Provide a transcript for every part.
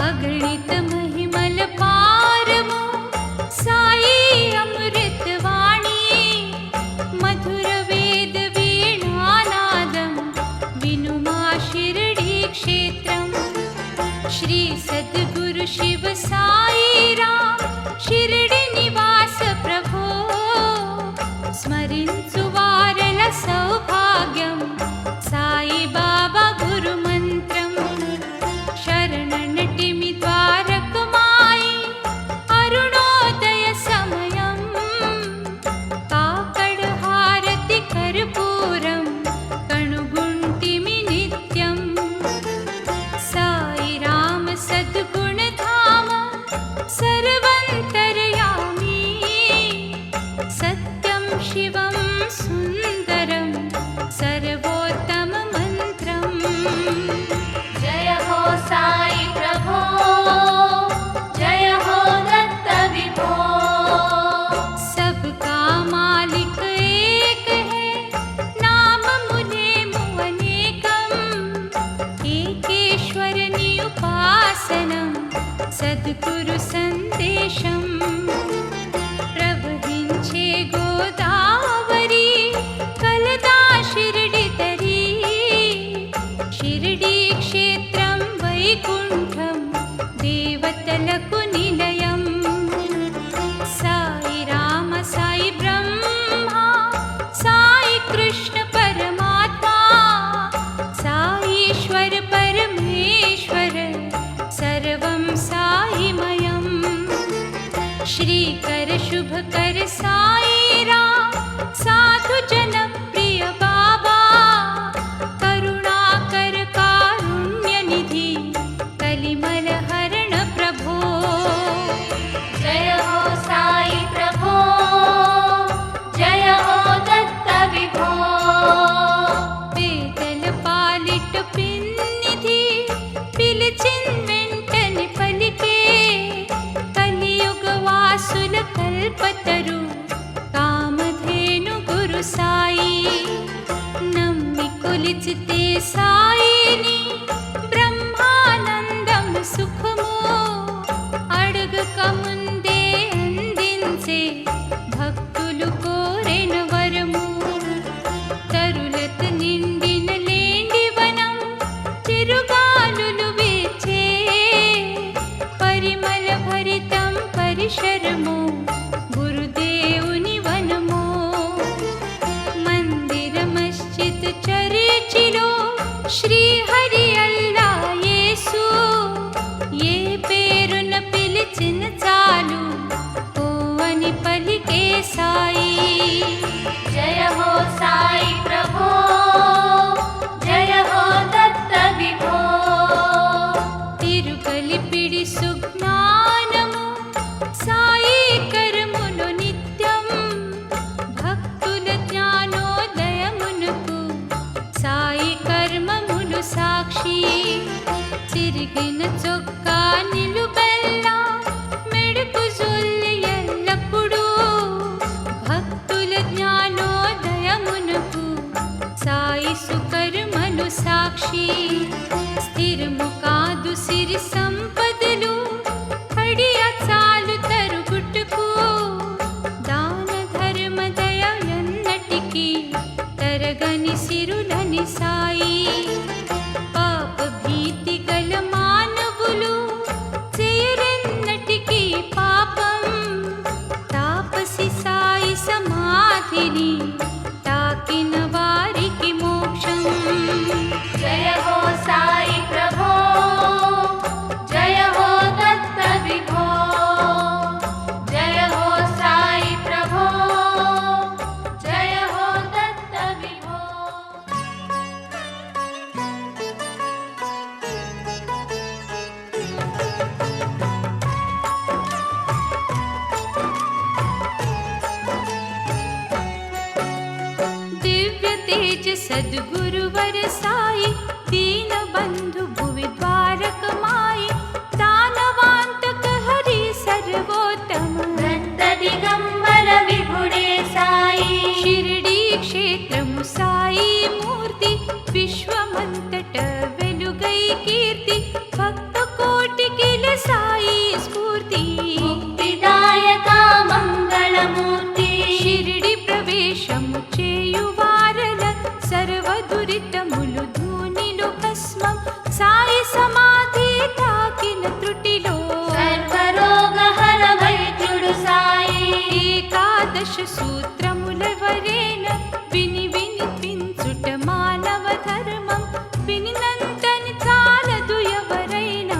अगणित महिमल पारमो साई अमृत वाणी मधुर वेद वीणानादं विनुमा शिरडी क्षेत्रं श्री सद्गुरु शिव साई राम शिरडी निवास प्रभो स्मरिंचु वारल सौभाग्यं साई बाबा गुरु मंत्रं शरणनटिमि द्वारकमाई अरुणोदय समयं काकडहारति कर्पूरं कणुगुण्टिमि नित्यं साई राम सद्गुणधाम सर्वन्तर्यामी सत्यं शिवं सुन्दरं सर्वोत्तममन्त्रम् जय हो साई प्रभो, जय हो दत्त विभो। सबका मालिक एक है, नाम मुने मुअनेकम् एकेश्वरनि उपासनं सद्गुरु सन्देशम् प्रवहिंचे गोदावरी कलदा शिरडि तरी शिरडी क्षेत्रं वैकुण्ठं देवतలకు నిలయం साई राम साई ब्रह्मा साई कृष्ण परमात्मा साईश्वर परमेश्वर सर्वं साईमयम् श्रीकर शुभकर साई राम साधु जन प्रिय बाबा करुणाकर कारुण्य निधि कलिमल हरण प्रभो जय हो साई प्रभो, जय हो दत्त विभो। పేదల పాలిట పిన్నిధి పిలిచిన్ వెంటనే పలికే కలియుగ వాసుల కల్పతరు కామధేను గురు సాయి నమ్మి కొలిచితే సాయిని బ్రహ్మానందం సుఖము అడగక ముందే అందించే భక్తులు కోరెన వరము తరులత నిండిన లేండివనం చిరుగాలులు వీచే పరిమళ భరితం పరిశరము గురుదేవుని వనము మందిర మస్జిద్ చర్చిలో శ్రీహరి అల్లా యేసు ఏ పేరున పిలిచిన చాలు ఓ అని పలికే సాయి जय हो साई प्रभो, जय हो दत्त विभो। తిరుగలిపిడి సుజ్ఞానము సాయి కర్ములు నిత్యం భక్తుల జ్ఞానోదయమునకు సాయి కర్మములు సాక్షి చిరిగిన చొక్కా నిలుబెల్లా మెడుకు జొల్లి ఎల్లప్పుడూ భక్తుల జ్ఞానోదయమునకు సాయి సుకర్మలు సాక్షి స్థిరము కాదు సిరి సంపదలు కడియ చాలు తరుగుట్టుకు దాన ధర్మ దయ ఎన్నటికీ తరగని సిరులని సాయి పాప భీతి గల మానవులు చేయరెన్నటికీ పాపం తాపసి సాయి సమాధిని తాకిన వారికి మోక్షం जय हो साई प्रभो, जय हो दत्त विभो। जय हो साई प्रभो, जय हो दत्त विभो। दिव्य तेज सद्गुरुवर साई दीन बंधु भुवि द्वारक माई दानवांतक हरि सर्वोत्तम दत्त दिगंबर विभुडे साई शिरडी क्षेत्रము సాయి మూర్తి విశ్వమంతట వెలుగై కీర్తి భక్త కోటికిల సాయి స్ఫూర్తి मुक्तिदायक मंगलमूर्ति షిరిడి ప్రవేశము చేయువారల సర్వ దురితములు ధూనిలో భస్మం సాయి సమాధి తాకిన త్రుటిలో सर्वरोगहर वैद्युडु साई ఏకాదశ సూత్రముల వరేన విని వినిపించుట మానవ ధర్మం వినినంతని చాలదు ఎవరైనా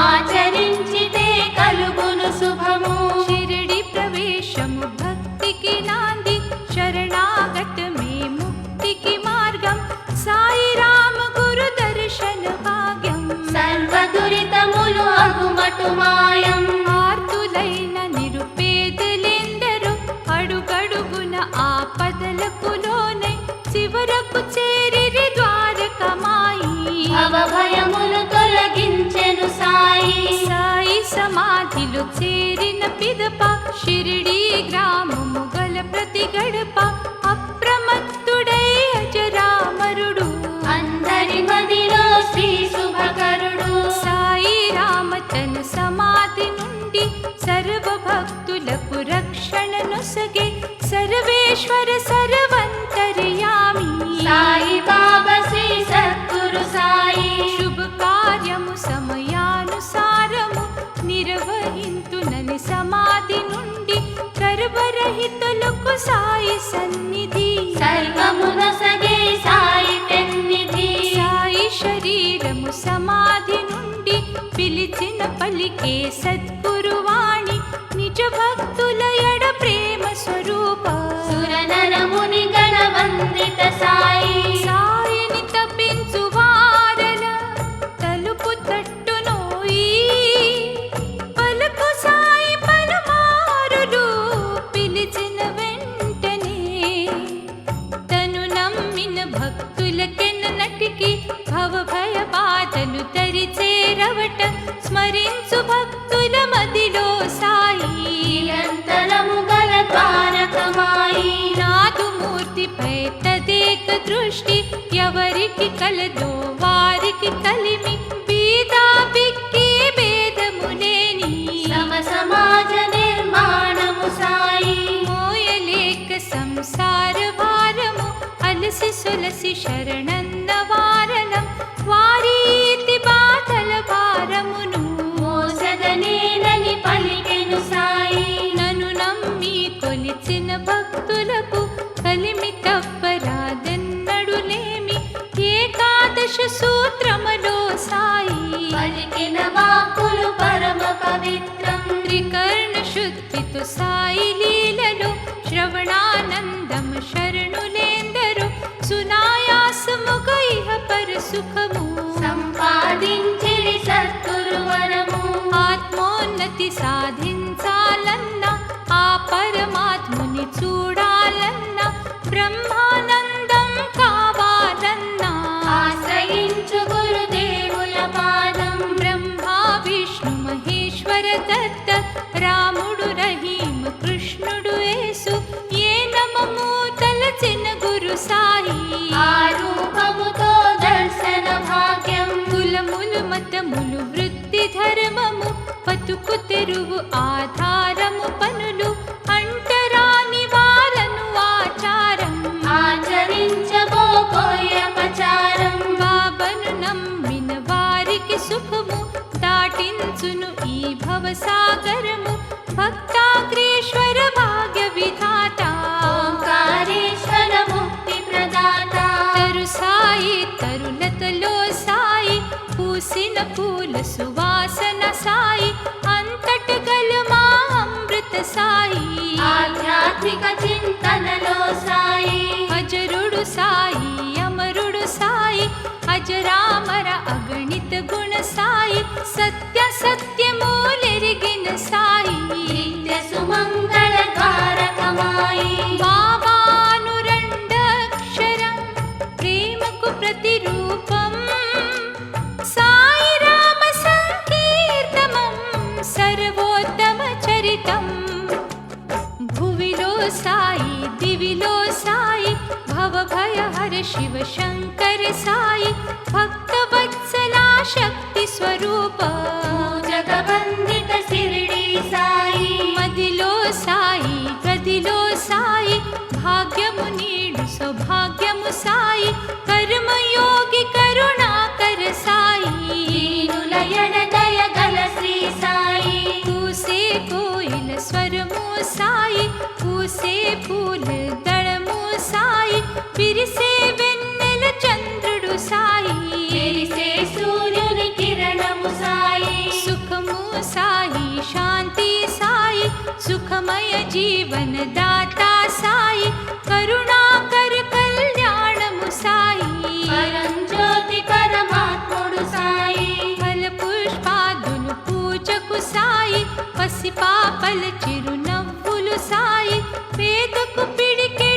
ఆచరించితే కలుగును శుభము షిరిడి ప్రవేశము భక్తికి నాంది శరణాగతమే ముక్తికి మార్గం సాయి రామ గురు దర్శన భాగ్యం సర్వదురితములు అగుమటు మాయం ఆర్తులైన నిరుపేదలెందరూ అడుగడుగున ఆపదలకు లోనై చివరకు చేరిరి ద్వారకమాయి. భవభయములు తొలగించెను సాయి. సాయి సమాధిలో చేరిన పిదప షిరిడీ గ్రామము గల ప్రతి గడప అప్రమత్తుడై అజరామరుడు. అందరి మదిలో శ్రీ శుభకరుడు. సాయి రామ తన సమాధి నుండి సర్వ భక్తులకు రక్షణ నొసగే సర్వేశ్వర సర్వంతర్యామి. సాయి బాబా శ్రీ సద్గురు సాయి. శుభ కార్యము సమయానుసారము నిర్వహింతునని సమాధి నుండి గర్భరహితులకు సాయి సన్నిధి. సర్వమునసగే సాయి పెన్నిధి. సాయి శరీరము సమాధి నుండి పిలిచిన పలికే సద్గురువాణి నిజ భక్తుల ఎడ ప్రేమ స్వరూప. సురనరముని గణవందిత సాయి. సాయిని తప్పించు వారల తలుపు తట్టునోయి. పలుకు సాయి పలుమారులు పిలిచిన వెంటనే తను నమ్మిన భక్తులకెన్నటికి భవ భయ బాధలు తరిచేరవట. స్మరించు భక్తుల మదిలో సాయి. నిరంతరము గల ద్వారకమాయి. నాదుమూర్తిపై తదేక దృష్టి ఎవరికి కలదో వారికి కలిమి. బీదా బిక్కి భేదము లేని సమ సమాజ నిర్మాణము సాయి. మోయలేక సంసార భారము అలసి సొలసి శరణన్న వారలం. వారీతి బాధల భారమును మోసగనేనని పలికెను సాయి. నన్ను నమ్మి కొలిచిన భక్తులకు కలిమి తప్పరాదెన్నడులేమి. ఏకాదశ సూత్రములో సాయి పలికిన వాక్కులు పరమ పవిత్రం. త్రికర్ణ శుద్ధితో సాయి లీలలో శ్రవణానందం శరణులేందరు. సునాయాసముగ ఇహ పర సుఖము సంపాదించిరి సద్గురు వరము. ఆత్మోన్నతి సాధించాలన్నా ఆ పరమాత్ముని చూడాలన్నా బ్రహ్మానందం కావాలన్నా ఆశ్రయించు గురుదేవుల పాదం. బ్రహ్మా విష్ణు మహేశ్వర దత్త రాముడు రహీం కృష్ణుడు యేసు ఏ నమము తలచిన గురు సాయి. ఆ రూపముతో దర్శన భాగ్యం. కులములు మతములు వృత్తి ధర్మము బతుకు తెరువు ఆధారము పనులు అంటరాని వారను ఆచారం. ఆచరించబోకోయపచారం. బాబను నమ్మిన వారికి సుఖము దాటించును ఈ భవసాగరము. భక్తాగ్రేశ్వర భాగ్య విధాత ఓంకారేశ్వర ముక్తి ప్రదాత. తరు సాయి తరులతలో సాయి పూసిన పూల సువాసన సాయి. అంతట గల మా అమృత సాయి. ఆధ్యాత్మిక చింతనలో సాయి. అజరుడు సాయి అమరుడు సాయి. అజరామర అగణిత గుణ సాయి. సత్య సత్యమూలెరిగిన సాయి. నిత్య సుమంగళ ద్వారకమాయి. బాబానురండక్షరం ప్రేమకు ప్రతిరూపం. సాయి రామ సంకీర్తనం సర్వోత్తమ చరితం. భువిలో సాయి దివిలో సాయి భవ భయ హర శివ శంకర సాయి. భక్తవత్సలా శక్తి స్వరూప జగవందిత శిరిడి సాయి. మదిలో సాయి గదిలో సాయి. భాగ్యము నీడు సౌభాగ్యము సాయి. కర్మయోగి కరుణాకర సాయి. దీనుల ఎడదయ గల శ్రీ సాయి. కూసే కోయిల స్వరము సాయి. పూసే పూల దళము సాయి. విరిసే వెన్నెల చంద్రుడు సాయి. మెరిసే సూర్యుని కిరణము సాయి. సుఖము సాయి శాంతి సాయి. సుఖమయ జీవన దాతా సాయి. కరుణాకర కళ్యాణము సాయి. పరంజ్యోతి పరమాత్ముడు సాయి. ఫల పుష్పాదులు పూజకు సాయి. పసిపాపల చిరునవ్వులు సాయి. పేదకు పిడికెడు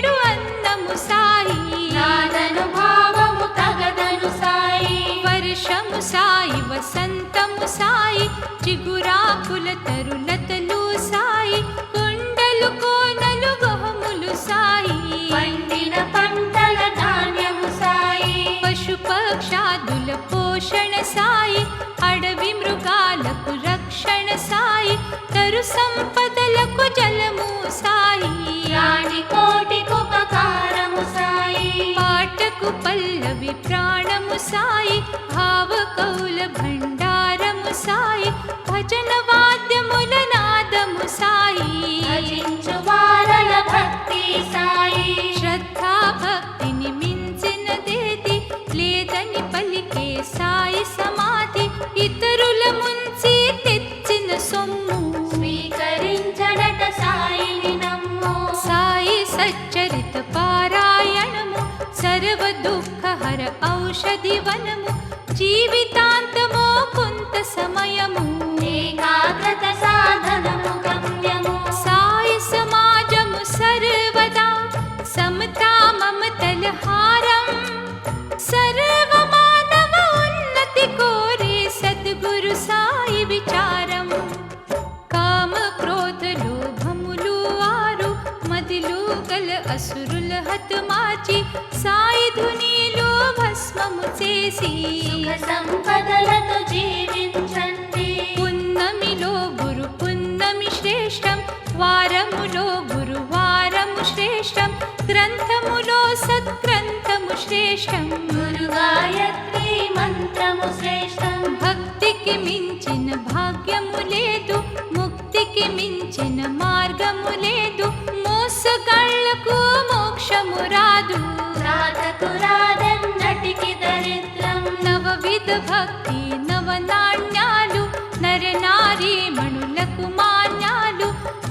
వసంతము సాయి చిగురాకుల తరులతలు సాయి కొండలు కోనలు గహములు సాయి పండిన పంటల ధాన్యము సాయి పశు పక్షాదుల పోషణ సాయి అడవి మృగాలకు రక్షణ సాయి తరు సంపదలకు జలము సాయి రాణి కోటికుపకారము సాయి పాటకు పల్లవి ప్రాణము సాయి భావ కౌల భండారము సాయి భజన వాద్యముల నాదము సాయి భజించు వారల భక్తి సాయి శ్రద్ధా భక్తిని మించినదేది లేదని పలికే సాయి సమాధి ఇతరుల ముంచి తెచ్చిన సొమ్ము స్వీకరించడట సాయిని నమ్ము సాయి సచ్చరిత పారాయణము సర్వ దుఃఖహర ఔషధి వనము జీవితాంతమో కొంత సమయము ఏకాగ్రత సాధనము గమ్యము సాయి సమాజము సర్వదా సమతా మమతల హారం సర్వ మానవ ఉన్నతి కోరే సద్గురు సాయి విచారం కామ క్రోధ లోభములు ఆరు మదిలో గల అసురుల హతమాచి సాయి ధునిలో భస్మము చేసి సుఖ సంపదలతో జీవించండి పున్నమిలో గురు పున్నమి శ్రేష్టం వారములో గురువారము శ్రేష్టం గ్రంథములో సత్గ్రంథము శ్రేష్టం గురు గాయత్రి మంత్రము శ్రేష్టం భక్తికి మించిన భాగ్యము లేదు ముక్తికి మించిన మార్గము లేదు మోసగాళ్లకు మోక్షము రాదు రాతకు రాదన్నటికి దరిద్రం నవవిధ భక్తి నవనాణ్యాలు నరనారీ మణులకు మాన్యాలు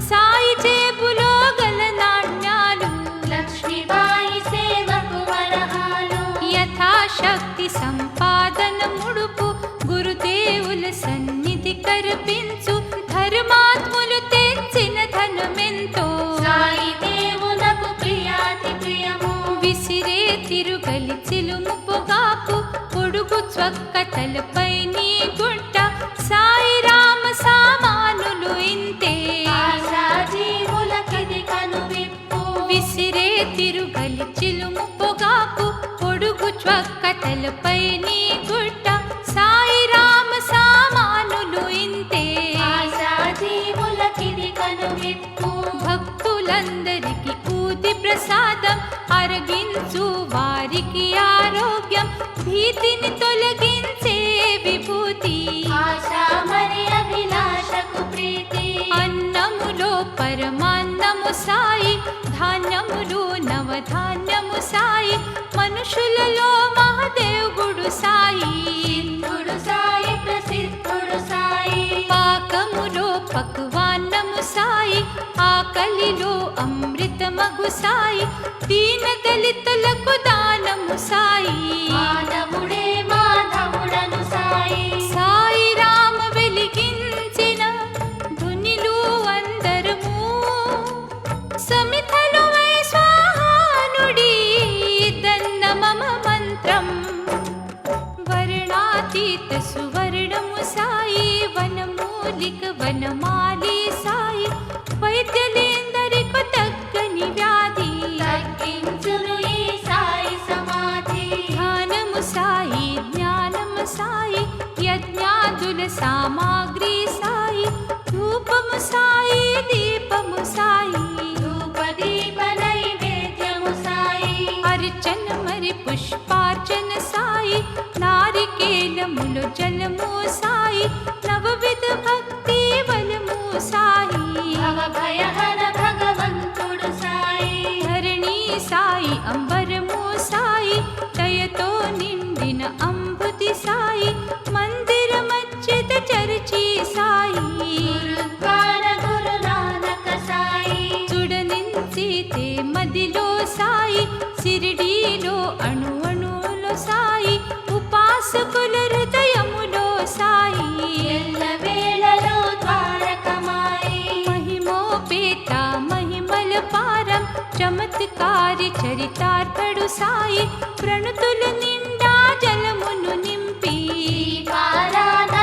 సాయి జేబులో గల నాణ్యాలు లక్ష్మీబాయి సేవకు వరహాలు యథాశక్తి సంపాదన ముడుపు గురుదేవుల సన్నిధి కర్పించు ధర్మాత్ములు తెచ్చిన ధనమెంతో సాయి దేవునకు ప్రియాతి ప్రియము విసిరే తిరుగలి చిలుము పొగాకు పొడుగు చ్వక్క తలపై నీ గుట్ట సాయి రామ సామానులు ఇంతే ఆశా జీవులకిది కనువిప్పు విసిరే తిరుగలి చిలుము పొగాకు పొడుగు చ్వక్క తలపై నీ గుట్ట సాయి రామ సామానులు ఇంతే ఆశా జీవులకిది కనువిప్పు భక్తులందరికి ఊది ప్రసాదం అరగించు వారికి ఆరోగ్యం భీతిని తొలగించే విభూతి ఆశా మరి అభిలాషకు ప్రీతి అన్నములో పరమాన్నము సాయి ధాన్యములు నవధాన్యము సాయి మనుషులలో మహదేవుడు సాయి సిద్ధుడు సాయి ప్రసిద్ధుడు సాయి పాకములో పక్వాన్నము సాయి ఆకలిలో అమృతమగు సాయి దీన దళితులకు దానము సాయి మాధవుడే మాధవుడను సాయి సాయి రామ వెలిగించిన ధునిలు అందరము సమితలు వై స్వాహానుడి దన్న మమ మంత్రం వర్ణాతీత సువర్ణము సాయి వనమూలిక వనమాలి సాయి వైద్యులేందరికీ తగ్గని వ్యాధి తగ్గించును ఈ సాయి సమాధి ధ్యానము సాయి జ్ఞానము సాయి యజ్ఞాదుల సామాగ్రి సాయి ధూపము సాయి దీపము సాయి ధూపదీప నైవేద్యము సాయి అర్చన మరి పుష్పార్చన సాయి నారికేలములు జలము సాయి నవవిధ భక్తి బలము సాయి భవభయహర భగవంతుడు సాయి ధరణి సాయి అంబరము సాయి దయతో నిండిన అంబుతి సాయి మందిర మజ్జిద చర్చి సాయి గురుద్వార గురు నానక సాయి చూడనించితే మదిలో సాయి సిరిడీలో అణు అణువులో సాయి ఉపాసకుల హృదయములో సాయి ఎల్ల వేళలో ద్వారకమాయి మహిమోపేత మహిమల పారం చమత్కారి చరితార్థడు సాయి ప్రణుతుల నిండా జలమును నింపి దీపారాధన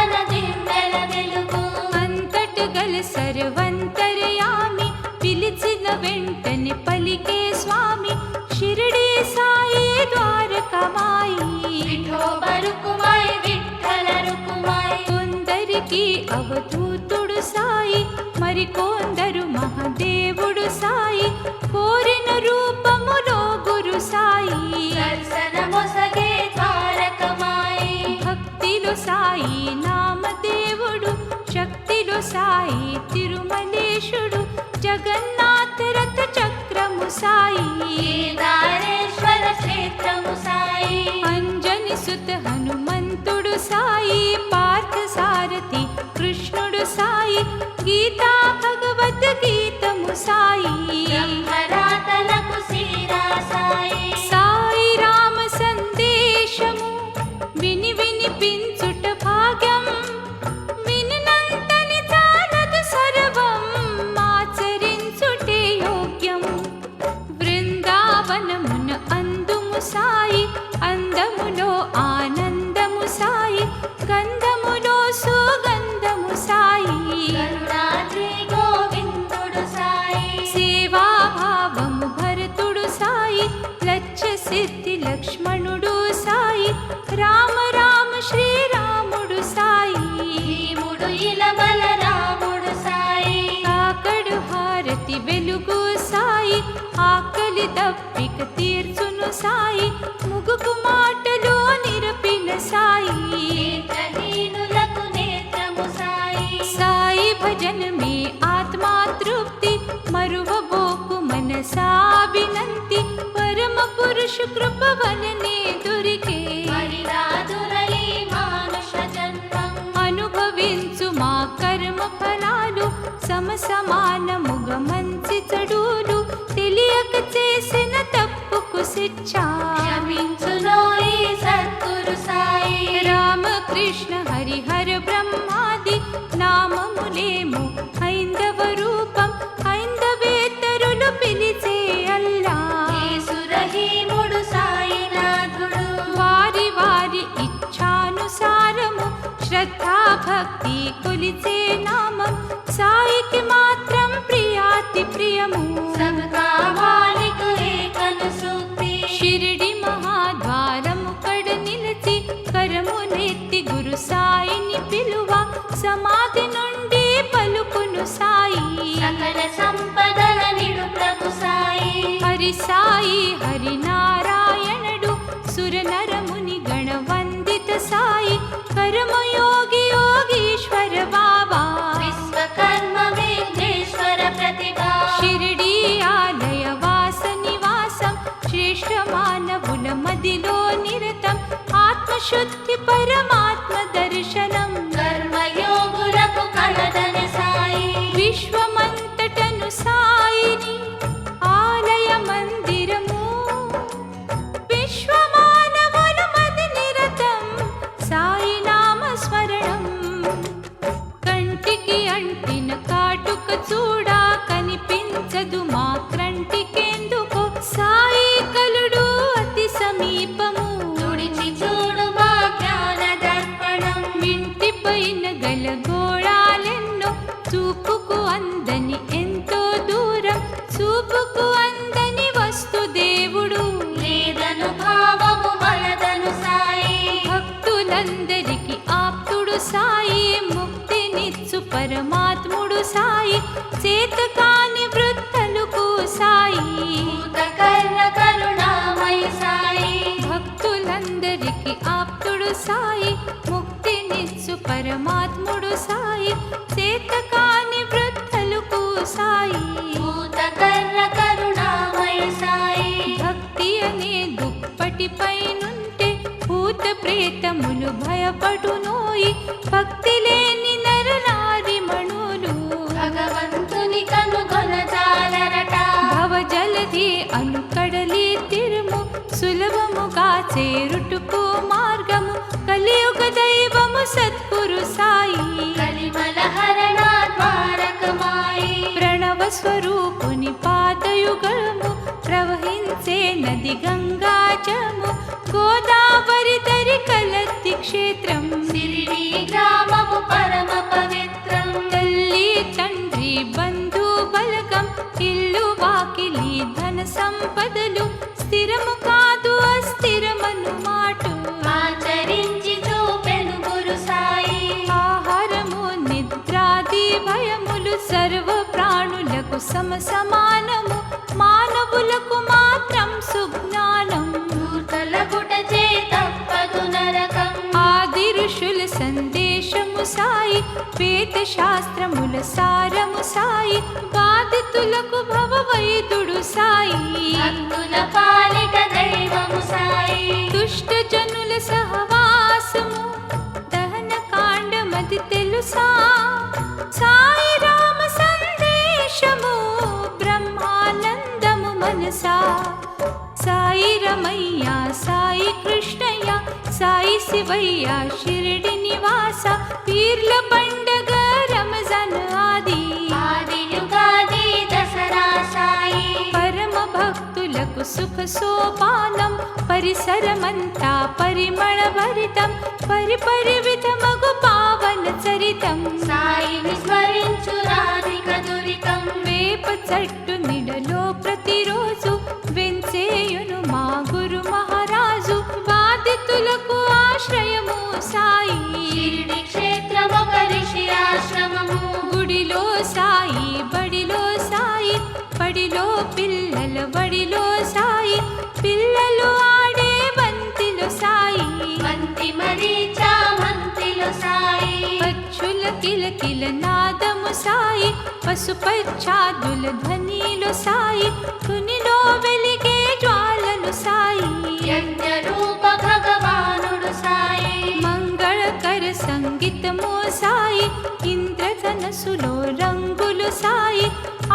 నిర్మల సర్వంతర్యామి పిలిచిన వెంటనే పలికే స్వామి షిరిడి సాయి ద్వారకమాయి విఠోబరుకుమాయి విఠల రుకుమాయి కొందరికి అవధూతుడు సాయి మరికొందరు మహాదేవుడు సాయి కోరిన రూపములో గురు సాయి దర్శనమొసగే ద్వారకమాయి భక్తిలో సాయి నామదేవుడు శక్తిలో సాయి తిరుమలేశుడు జగన్నాథ రథ చక్రము సాయి కేదారేశ్వర క్షేత్రము సాయి అంజని సుత హనుమంతుడు సాయి పార్థ సారథి కృష్ణుడు సాయి గీతా భగవద్ గీతము సాయి బ్రహ్మరాతలకు శ్రీరా సాయి సాయి రామ సందేశము విని వినిపించుట భాగ్యం వినినంతని చాలదు సర్వం ఆచరించుటే యోగ్యం బృందావనమున అందుము సాయి అందములో ఆనందము సాయి గంధములో సుగంధము సాయి కరుణాద్రి గోవిందుడు సాయి సేవాభావము భరతుడు సాయి లచ్చ సిద్ధి లక్ష్మణుడు సాయి రామ రామ శ్రీరాముడు సాయి భీముడు ఇలబల రాముడు సాయి కాకడు హారతి వెలుగు సాయి ఆకలి దప్పిక తీర్చును సాయి ముగుకు మాటలో నిరపిన సాయి నేత్రహీనులకు నేత్రము సాయి సాయి భజన మే ఆత్మా తృప్తి మరువబోకు మనసాభినంతి పరమ పురుష కృప వలనే దొరికే మరిరాదురై మానుష జన్మం అనుభవించు మా కర్మ ఫలాలు సమసమానముగ మంచి చెడులు తెలియక చేసిన తప్పుకు శిక్ష క్షమించునోయి సద్గురు సాయి రామకృష్ణ హరిహర బ్రహ్మాది నామములేము హైందవ రూపం హైందవేతరులు పిలిచే అల్లా యేసురహీముడు సాయినాథుడు వారి వారి ఇచ్ఛానుసారము శ్రద్ధా భక్తి కొలిచే నామం సాయికి మాత్రం ప్రియాతి ప్రియము సబ్కా మాలిక్ ఏకను సూక్తి షిరిడి మహాద్వారము కడ నిలిచి కరమునెత్తి గురు సాయిని పిలువ సమాధి నుండి పలుకును సాయి సకల సంపదల నిడు ప్రభు సాయి హరి సాయి హరినారాయణుడు సురనరముని గణవందిత సాయి కర్మయోగి యోగీశ్వర బాబా విశ్వకర్మ విఘ్నేశ్వర ప్రతిభా షిరిడి ఆలయ వాస నివాసం శ్రేష్ఠ మానవుల మదిలో నిరతం ఆత్మశుద్ధి పరమాత్మ దర్శనం కర్మయోగులకు కలదని సాయి విశ్వమంతటను సాయిని ఆలయ మందిరము విశ్వమానవుల మది నిరతం సాయి నామ స్మరణం కంటికి అంటిన కాటుక చూడా కనిపించదు మా క్రంటికెందుకో సాయి కలుడు అతి సమీపము తుడిచి చూడు మా జ్ఞాన దర్పణం వింటి పైన గల గోళాలెన్నో చూపుకు అందని ఎంతో దూరం చూపుకు అందని వస్తు దేవుడు లేదను భావము వలదను సాయి భక్తులందరికి ఆప్తుడు సాయి ముక్తినిచ్చు పరమాత్ముడు సాయి చేతకాని వృద్ధలకు సాయి భూతకర్ణ కరుణామయ సాయి భక్తులందరికి ఆప్తుడు సాయి ముక్తినిచ్చు పరమాత్ముడు సాయి చేతకాని వృద్ధలకు సాయి భూతకర్ణ కరుణామయ సాయి భక్తి అనే దుప్పటిపైనుంటే భూత ప్రేతములు భయపడునోయి భక్తి లేని నరనారి మణులు భగవంతుని కనుగొనజాలరట భవజలధి అనుకడలి తిరుము సులభముగా చేరుటకు మార్గము కలియుగ దైవము సద్గురు సాయి కలిమల హరణ ద్వారకమాయి ప్రణవ స్వరూపుని పాదయుగము ప్రవహించే నది గంగాజము గోదావరి దరి కలత్తి క్షేత్రం సిరిడి గ్రామము పరమ పవిత్రం తల్లి బంధు బలగం ఇల్లు వాకిలి ధన సంపదలు స్థిరము కాదు అస్థిరమను మాటు ఆచరించి చూపెను గురు సాయి ఆహారము నిద్రాది భయములు సర్వ ప్రాణులకు సమానము మానవులకు మాత్రం సుజ్ఞానం తలగుట చేతప్పదు నరకం ఆది ఋషుల సందేశము సాయి వేద శాస్త్రముల సారము సాయి బాధితులకు భవవైదుడు సాయి భక్తుల పాలిట దైవము సాయి దుష్ట జనుల సహవాసము దహన కాండమది తెలుసా సాయి రామ సందేశము బ్రహ్మానందము మనసా సాయి రమయ్య సాయి కృష్ణయ్య సాయి శివయ్య షిరిడి నివాస పీర్ల పండగ రంజాన్ ఆది యుగాది దసరా సాయి పరమ భక్తులకు సుఖ సోపానం పరిసరమంతా పరిమళ భరితం పరిపరివితమగు పావన చరితం సాయిని స్మరించు రాధిక దురితం వేప చెట్టు నిడలో ప్రతిరోజు వెంచేయును మా గురు మహారాజు బాధితులకు ఆశ్రయము సాయి షిరిడి క్షేత్రమొక ఋషి ఆశ్రమము గుడిలో సాయి బడిలో సాయి బడిలో పిల్లల బడిలో సాయి పిల్లలు ఆడే బంతిలో సాయి బంతి మరీచా మంతిలో సాయి పచ్చుల కిలకిల నాదము సాయి పశుపచ్చాదుల ధ్వనిలో సాయి తునిలో వెలిగే జ్వాలలు సాయి యజ్ఞ రూప భగవానుడు సాయి మంగళకర సంగీతము సాయి ఇంద్రధనసులో రంగులు సాయి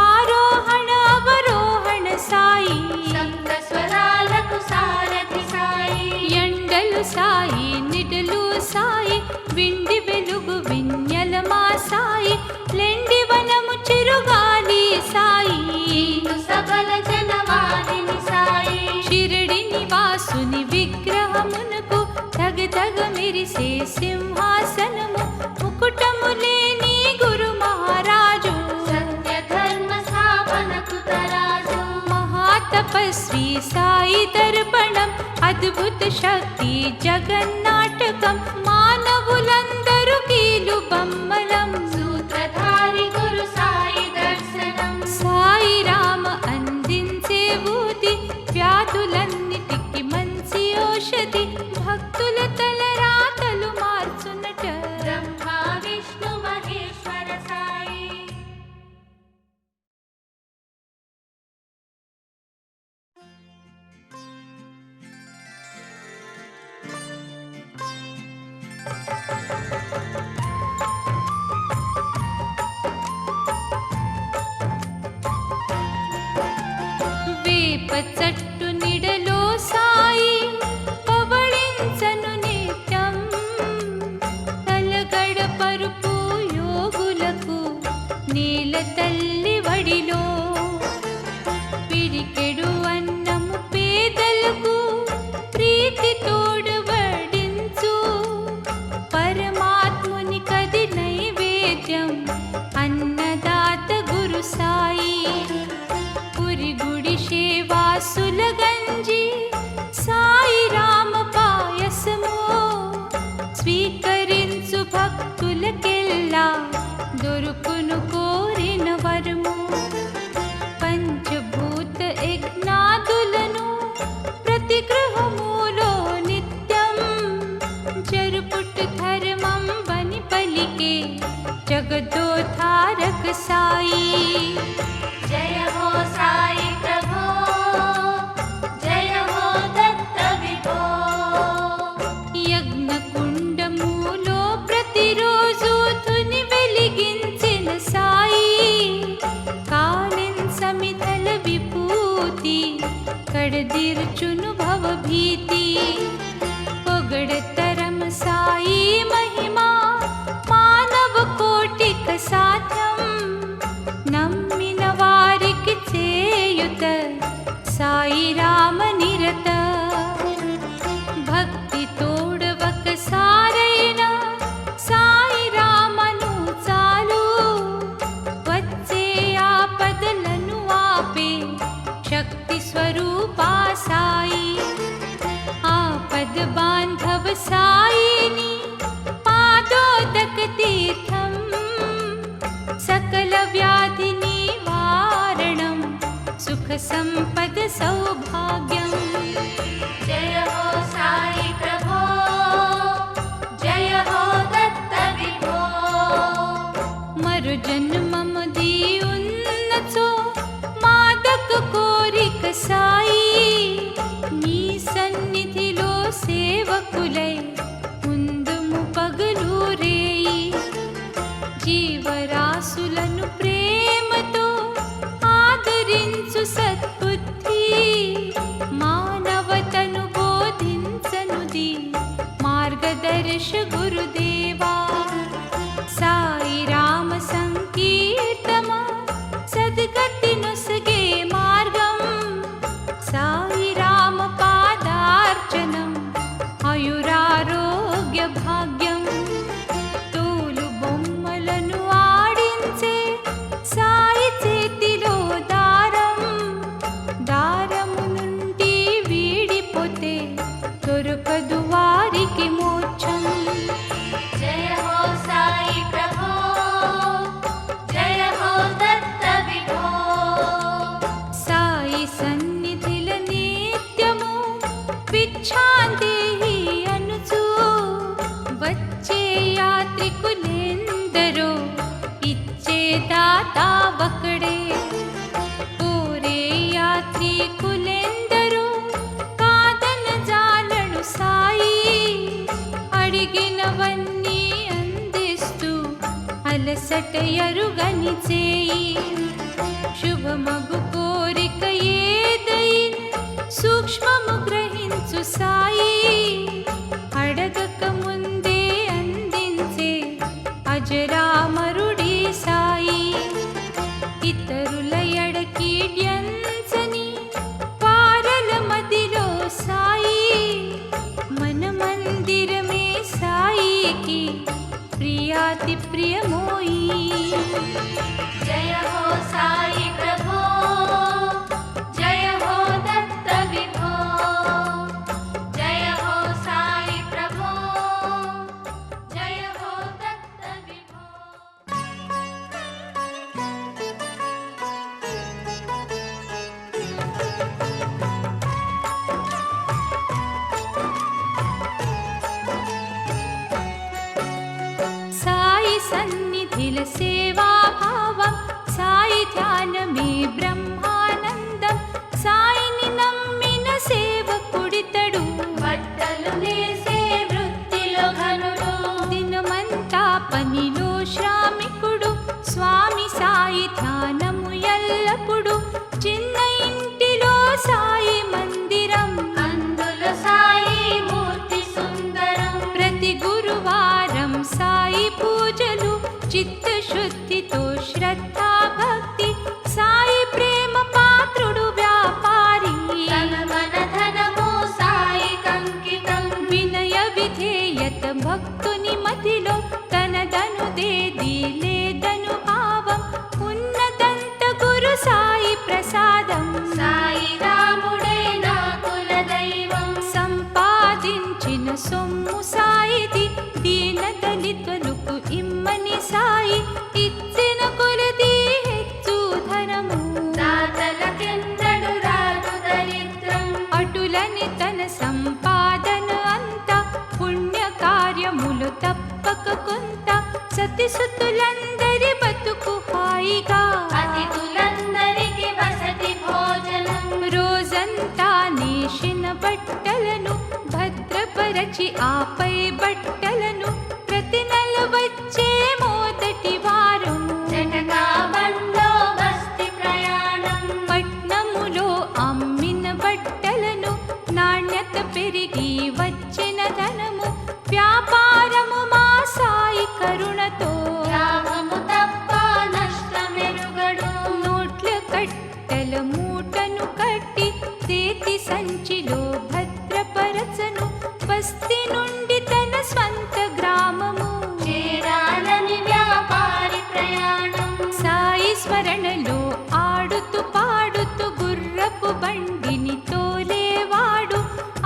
ఆరోహణ అవరోహణ సాయి సప్త స్వరాలకు సారథి సాయి ఎండలు సాయి నిడలు సాయి విండి వెలుగు విన్యలమా సాయి లెండి వనము చిరుగాలి సాయి సకల జనవాదిని సాయి షిరిడి నివాసుని విగ్రహమునకు తగ మెరిసే సింహాసనము ముకుటము లేని గురు మహారాజు సత్య ధర్మ స్థాపనకు తరాజు మహాతపస్వి సాయి దర్పణం అద్భుత శక్తి జగన్నాటకం మానవులందరూ కీలు బొమ్మలం సూత్రధారి గురు సాయి దర్శనం సాయి రామ అందించే ఊది వ్యాధులన్నిటికి మంచి ఔషధి భక్తుల తలరాతలు మార్చునట బ్రహ్మ విష్ణు మహేశ్వర సాయి వేప చెట్టు నిడలో సాయి పవళించను నిత్యం తలగడ పరుపు యోగులకు నీల తల్లి వడిలో పిడికెడు అన్నము పేదలకు ప్రీతి తోడు వడించు పరమాత్ముని కది నైవేద్యం అన్నదాత గురు సాయి పురిగుడి సేవాసుల గంజి సాయి రామ పాయసము స్వీకరించు భక్తులకెల్లా దొరుకును కోరిన వరము పంచభూత యజ్ఞాదులను ప్రతి గృహములో నిత్యం జరుపుటు ధర్మం బని పలికే జగదోధారక సాయి జయ హో సాయి ప్రభో జయ హో దత్త విభో యజ్ఞకుండములో ప్రతిరోజు తుని వెలిగించిన సాయి కాలింసమితల విభూతి కడదీర్చును భవభీతి పొగడతరం సాయి మహిమా మానవ కోటిక సాధ్యం నమ్మిన వారికి చేయుత సాయి రామ నిరత భక్తి తోడవక సారైన సాయి రామను చాలు వచ్చే स्वरूपा साई आपद बांधव साईनी पादोदक तीर्थम सकल व्याधि निवारणं सुख संपद सौभाग्यम् जय हो साई प्रभो जय हो दत्त विभो मरु जन्मम दीउन्नचो मादक कोरिक साई नी सन्निधिलो सेवकुलै ముందుము పగలు రేయి జీవరాశులను ప్రేమతో ఆదరించు సద్బుద్ధి మానవతను బోధించనుది మార్గదర్శ గురుదేవా సాయి రామ సంకీర్తమ సద్గతి నొసగే మార్గం సాయి రామ పాదార్చనం ఆయురారోగ్య భాగ్యం తోలు బొమ్మలను ఆడించే సాయి చేతిలో దారం దారము నుండి వీడిపోతే దొరకదు వారికి మోక్షం जय हो साई प्रभो जय हो दत्त विभो సాయి సన్నిధిల నిత్యము పిచ్ఛాందేహి అనుచు వచ్చే యాత్రికులెందరో ఇచ్చే దాత ఒకడే కోరే యాత్రికులెందరో కాదన జాలడు సాయి అడిగినవన్నీ అందిస్తూ అలసట ఎరుగని చేయి శుభమగు కోరిక ఏదైన్ సూక్ష్మము గ్రహించు సాయి అడగక ముందే అందించే అజరామరుడి సాయి ఇతరుల ఎడకీడ్యంచని పారల మదిలో సాయి మన మందిరమే సాయికి ప్రియాతి ప్రియమోయి जय हो साई प्रभो जय हो दत्त विभो जय हो साई प्रभो जय हो दत्त विभो సాయి సన్నిధిల సేవాభావం సాయి ధ్యానమే బ్రహ్మానందం సాయిని నమ్మిన సేవకుడితడు బట్టలు నేసే వృత్తిలో ఘనుడు దినమంతా పనిలో శ్రామికుడు స్వామి సాయి ధ్యానము ఎల్లప్పుడు చిన్న ఇంటిలో సాయి మందిరం అందులో సాయి మూర్తి సుందరం ప్రతి గురువారం సాయి పూజలు చిత్తశుద్ధితో శ్రద్ధా భక్తి సాయి ప్రేమ పాత్రుడు వ్యాపారి తన మన ధనము సాయి కంకితం వినయ విధేయత భక్తుని మదిలో తనదనుదేది లేదను భావం ఉన్నదంత గురు సాయి ప్రసాదం సాయి రాముడే నా కుల దైవం సంపాదించిన సొమ్ము సాయిది దీన దళితులకు ఇమ్మని సాయి ఇచ్చిన కొలది హెచ్చు ధనము దాతలకెన్నడు రాదు దరిద్రం అటులని తన సంపాదన అంతా పుణ్య కార్యములు తప్పక కొంత సతిసుతులందరి బతుకు హాయిగా అతిథులందరికి వసతి భోజనం రోజంతా నేసిన బట్టలను భద్రపరచి ఆపై బట్టలను ప్రతి నెల వచ్చే మొదటి వారం జటకా బండ్లో బస్తి ప్రయాణం పట్నములో అమ్మిన బట్టలను నాణ్యత పెరిగి వచ్చిన ధనము వ్యాపారము మా సాయి కరుణతో లాభము తప్ప నష్టమెరుగడు నోట్ల కట్టెల మూటను కట్టి చేతి సంచిలో భద్రపరచను బస్తి నుండి తన స్వంత గ్రామము చేరాలని వ్యాపారి ప్రయాణం సాయి స్మరణలో ఆడుతూ పాడుతూ గుర్ర గుర్రపు బండిని తోలేవాడు,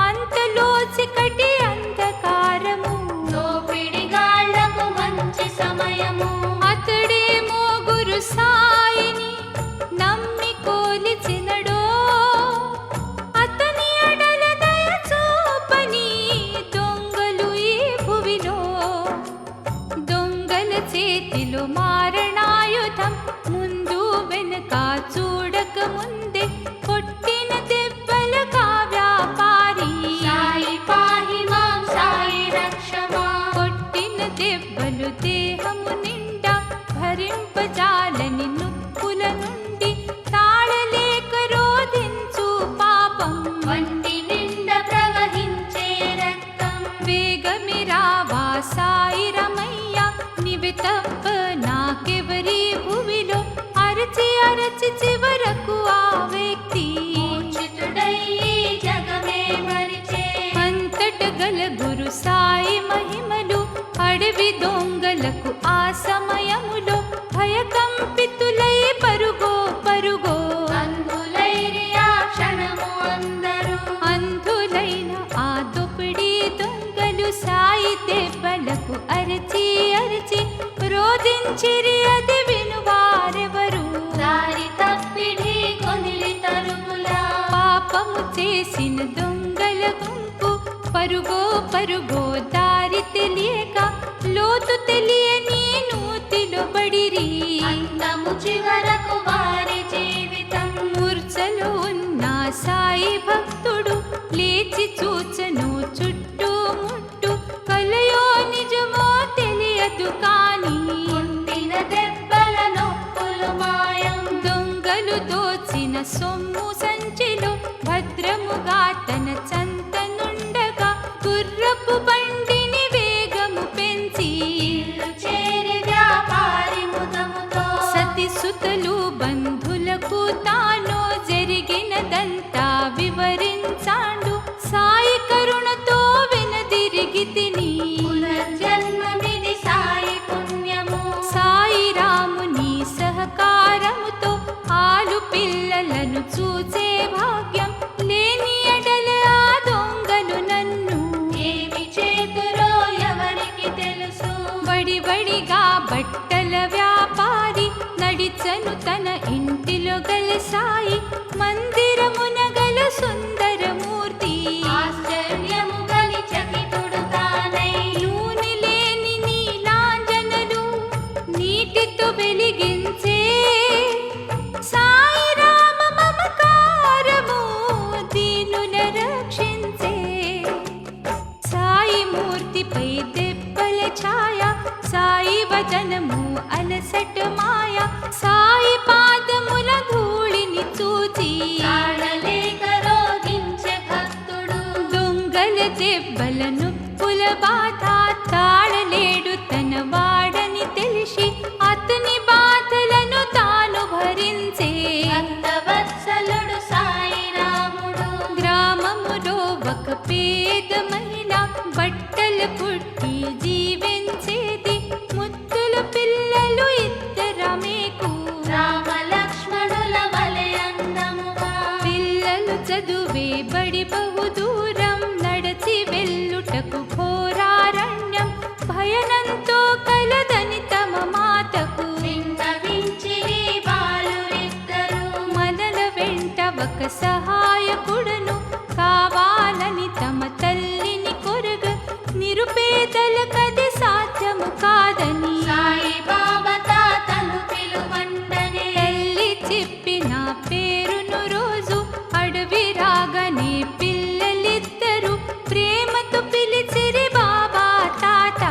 అంతలో చికటి అంధకారము. దోపిడిగాళ్లకు మంచి సమయము. అతడేమో గురు సాయిని నమ్మి కోలిచినడో, అతని అడల దయ చూపని దొంగలు ఈ భువిలో. దొంగల చేతిలో మారణాయుధం, ముందు వెనుక చూడక ముందే కొట్టిన దెబ్బల వ్యాపారి. సాయి పాహి మాం సాయి రక్ష మాం. కొట్టిన దెబ్బలు దేహము నిండా భరింపజాలని నొప్పుల నుండి తాళలేక రోధించు పాపం. వంటి నిండా ప్రవహించే రక్తం. వేగమి రావా సాయి రమయ్య, నివి తప్ప నాకెవరి భువిలో. అరచి అరచి చివరకు ఆ వ్యక్తి మూర్ఛితుడై ఈ జగమే మరిచే. అంతట గల గురు సాయి మహిమలు అడవి దొంగలకు ఆ సమయములో భయకంపితులై పరుగో పరుగో. అందులైరి ఆ క్షణము అందరూ. అంధులైన ఆ దోపిడీ దొంగలు సాయి దెబ్బలకు అరచి అరచి రోధించిరి, అది వినువారెవరు. దారి తప్పిడి కొనిలి తరుములా. పాపము చేసిన దొంగల గుంపు పరుగో పరుగో దారి తెలియక, లోతు తెలియని నూతిలో పడిరి. అందము చివరకు వారి జీవితం. మూర్ఛలో ఉన్న సాయి భక్తుడు లేచి చూచను చుట్టూ ముట్టు, కలయో నిజమో తెలియదు కాని. కొట్టిన దెబ్బల నొప్పులు మాయం. దొంగలు దోచిన సొమ్ము సంచిలో భద్రముగా తన చంత నుండగా, గుర్రపు బండిని వేగము పెంచి ఇల్లు చేరి వ్యాపారి ముదముతో. సతి సుతలు బంధులకు తాను జరిగినదంతా వివరించాడు. సాయి కరుణతో వెనదిరిగి తిని, పునర్జన్మమిది సాయి పుణ్యము. సాయి రాముని సహకారముతో ఆలు పిల్లలను చూసే భాగ్యం లేని ఎడల ఆ దొంగలు నన్ను ఏమి చేతురో ఎవరికి తెలుసు. వడివడిగా బట్టల వ్యాపారి నడిచను తన ఇంటిలో గల సాయి మందిరమున గల సుందరమూర్తి. ఆశ్చర్యము గలి చకితుడు తానై. నూనె లేని నీలాంజనలు నీటితో వెలిగించే, సాయి రామ మమకారము దీనుల రక్షించే. సాయి మూర్తిపై దెబ్బల ఛాయ, సాయి వదనము అలసట మాయ. సాయి పాదముల ధూళిని చూచి తాళలేక రోధించే భక్తుడు. దొంగల దెబ్బల నొప్పుల బాధ తాళలేడు తన వాడని తెలిసి, అతని బాధలను తాను భరించే. భక్తవత్సలుడు సాయి రాముడు. గ్రామములో ఒక పేద మహిళ బట్టల పుట్టి జీవించేది, ముద్దుల పిల్లలు ఇద్దరమేకు. రామ లక్ష్మణుల వలె అందముగా. పిల్లలు చదువే బడి బహు దూరం, నడచి వెళ్ళుటకు ఘోరారణ్యం. భయనంతో కలదని తమ మాతకు విన్నవించిరి బాలురిద్దరు. మనల వెంట ఒక సహాయకుడను కావాలని తమ తల్లిని కొరగ, నిరుపేదలకది సాధ్యము కాదని సాయి బాబా తాతను పిలువండనే. తల్లి చెప్పిన పేరును రోజు అడవి రాగానే పిల్లలిద్దరు ప్రేమతో పిలిచిరి బాబా తాత.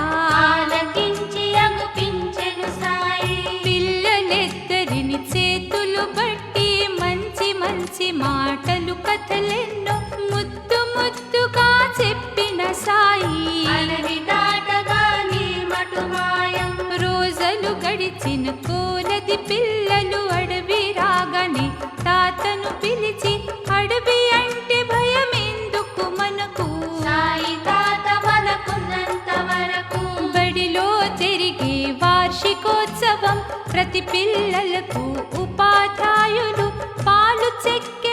ఆలకించి అగుపించెను సాయి. పిల్లలిద్దరిని చేతులు బట్టి మంచి మంచి మాటలు కథలెన్నో ముద్దు ముద్దుగా చెప్పిన సాయి. అడవి దాటగా నీ మటు మాయం. రోజులు గడిచిన కోలది పిల్లలు అడవి రాగానే తాతను పిలిచి, అడవి అంటే భయమెందుకు మనకు. సాయి తాత మనకున్నంత వరకు. బడిలో జరిగే వార్షికోత్సవం, ప్రతి పిల్లలకు ఉపాధ్యాయులు పాలు చెక్కె